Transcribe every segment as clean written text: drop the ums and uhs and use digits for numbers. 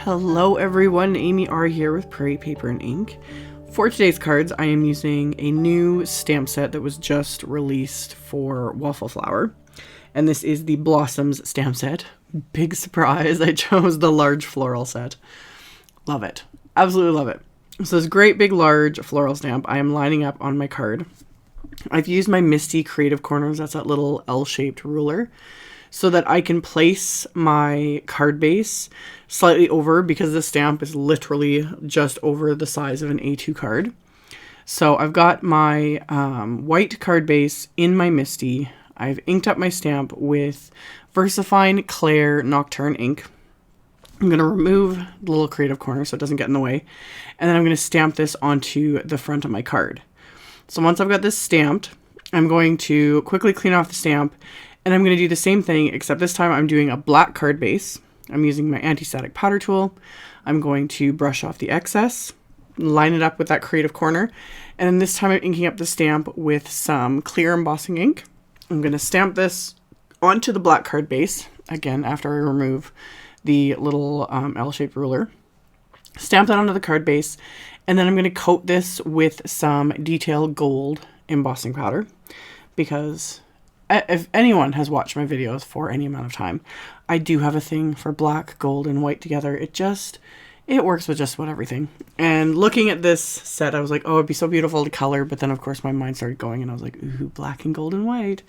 Hello everyone, AmyR here with Prairie Paper and Ink. For today's cards, I am using a new stamp set that was just released for Waffle Flower. And this is the Blossoms stamp set. Big surprise, I chose the large floral set. Love it. Absolutely love it. So this great big large floral stamp I am lining up on my card. I've used my MISTI Creative Corners, that's that little L-shaped ruler, so that I can place my card base slightly over, because the stamp is literally just over the size of an A2 card. So I've got my white card base in my MISTI. I've inked up my stamp with VersaFine Clair Nocturne ink. I'm going to remove the little creative corner so it doesn't get in the way. And then I'm going to stamp this onto the front of my card. So once I've got this stamped, I'm going to quickly clean off the stamp. And I'm going to do the same thing, except this time I'm doing a black card base. I'm using my anti-static powder tool. I'm going to brush off the excess, line it up with that creative corner. And then this time I'm inking up the stamp with some clear embossing ink. I'm going to stamp this onto the black card base, again, after I remove the little L-shaped ruler. Stamp that onto the card base, and then I'm going to coat this with some detail gold embossing powder, because if anyone has watched my videos for any amount of time, I do have a thing for black, gold, and white together. It works with just about everything. And looking at this set, I was like, oh, it'd be so beautiful to color. But then, of course, my mind started going, and I was like, ooh, black and gold and white.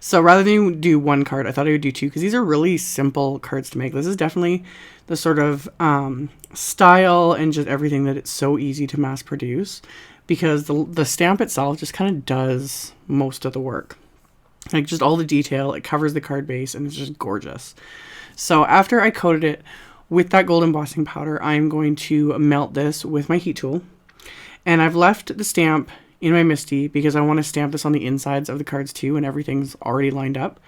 So rather than do one card, I thought I would do two, because these are really simple cards to make. This is definitely the sort of style and just everything that it's so easy to mass produce, because the stamp itself just kind of does most of the work. Like, just all the detail, it covers the card base, and it's just gorgeous. So after I coated it with that gold embossing powder, I'm going to melt this with my heat tool. And I've left the stamp in my MISTI because I want to stamp this on the insides of the cards too, and everything's already lined up.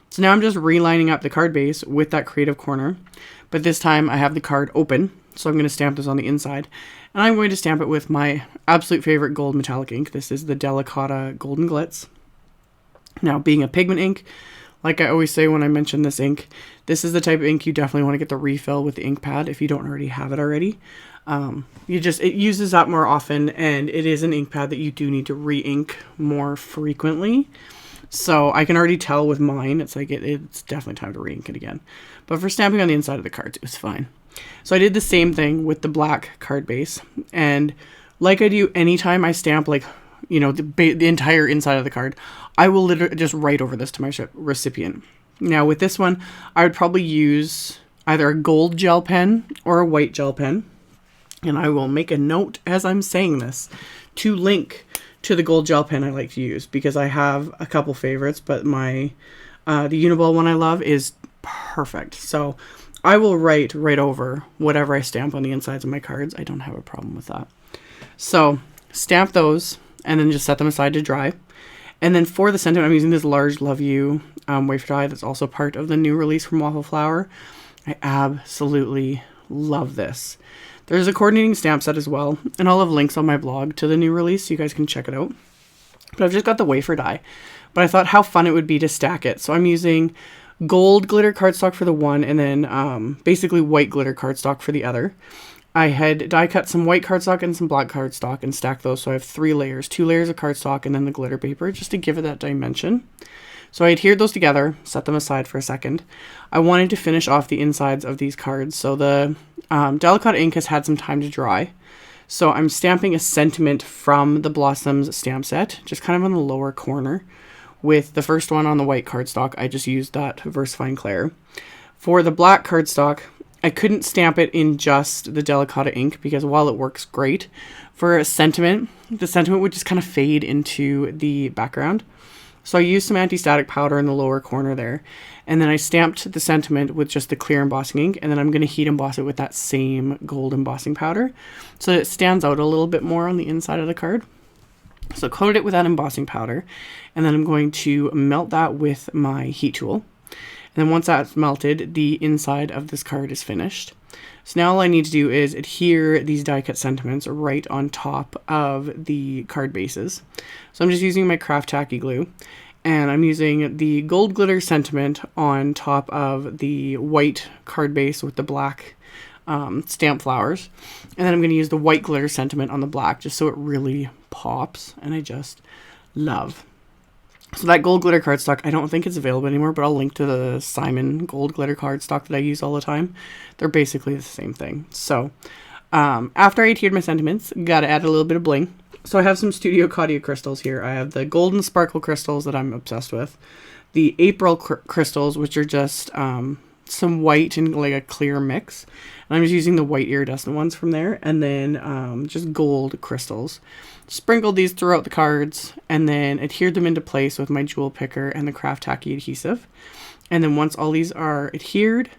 So now I'm just relining up the card base with that creative corner, but this time I have the card open, so I'm going to stamp this on the inside. And I'm going to stamp it with my absolute favorite gold metallic ink. This is the Delicata Golden Glitz. Now, being a pigment ink, like I always say when I mention this ink, this is the type of ink you definitely want to get the refill with the ink pad if you don't already have it already. It uses up more often, and it is an ink pad that you do need to re-ink more frequently. So I can already tell with mine, it's like it's definitely time to re-ink it again. But for stamping on the inside of the cards, it was fine. So I did the same thing with the black card base, and like I do anytime I stamp, like, you know, the entire inside of the card, I will literally just write over this to my recipient. Now with this one, I would probably use either a gold gel pen or a white gel pen. And I will make a note as I'm saying this to link to the gold gel pen I like to use, because I have a couple favorites, but my the Uniball one I love is perfect. So I will write right over whatever I stamp on the insides of my cards. I don't have a problem with that. So stamp those, and then just set them aside to dry. And then for the sentiment, I'm using this large Love You wafer die that's also part of the new release from Waffle Flower. I absolutely love this. There's a coordinating stamp set as well, and I'll have links on my blog to the new release so you guys can check it out. But I've just got the wafer die. But I thought how fun it would be to stack it. So I'm using gold glitter cardstock for the one, and then basically white glitter cardstock for the other. I had die cut some white cardstock and some black cardstock and stacked those, so I have 3 layers. 2 layers of cardstock and then the glitter paper, just to give it that dimension. So I adhered those together, set them aside for a second. I wanted to finish off the insides of these cards, so the Delicata ink has had some time to dry. So I'm stamping a sentiment from the Blossoms stamp set, just kind of on the lower corner. With the first one on the white cardstock, I just used that VersaFine Clair. For the black cardstock, I couldn't stamp it in just the Delicata ink, because while it works great for a sentiment, the sentiment would just kind of fade into the background. So I used some anti-static powder in the lower corner there, and then I stamped the sentiment with just the clear embossing ink, and then I'm going to heat emboss it with that same gold embossing powder so that it stands out a little bit more on the inside of the card. So coated it with that embossing powder, and then I'm going to melt that with my heat tool. And then once that's melted, the inside of this card is finished. So now all I need to do is adhere these die cut sentiments right on top of the card bases. So I'm just using my craft tacky glue, and I'm using the gold glitter sentiment on top of the white card base with the black stamp flowers. And then I'm going to use the white glitter sentiment on the black just so it really pops. And I just love. So that gold glitter cardstock, I don't think it's available anymore, but I'll link to the Simon gold glitter cardstock that I use all the time. They're basically the same thing. So after I adhered my sentiments, got to add a little bit of bling. So I have some Studio Katia crystals here. I have the golden sparkle crystals that I'm obsessed with. The April crystals, which are just some white and like a clear mix. And I'm just using the white iridescent ones from there. And then just gold crystals. Sprinkled these throughout the cards and then adhered them into place with my jewel picker and the craft tacky adhesive. And then once all these are adhered,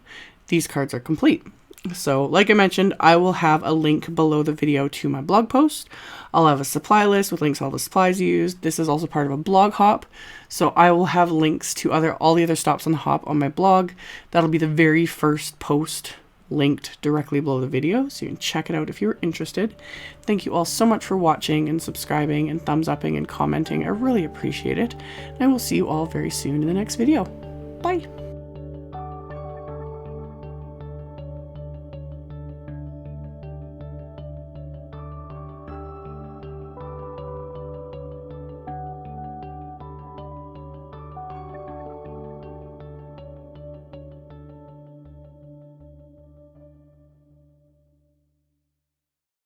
these cards are complete. So like I mentioned, I will have a link below the video to my blog post. I'll have a supply list with links to all the supplies used. This is also part of a blog hop. So I will have links to all the other stops on the hop on my blog. That'll be the very first post linked directly below the video, so you can check it out if you're interested. Thank you all so much for watching and subscribing and thumbs upping and commenting. I really appreciate it. And I will see you all very soon in the next video. Bye!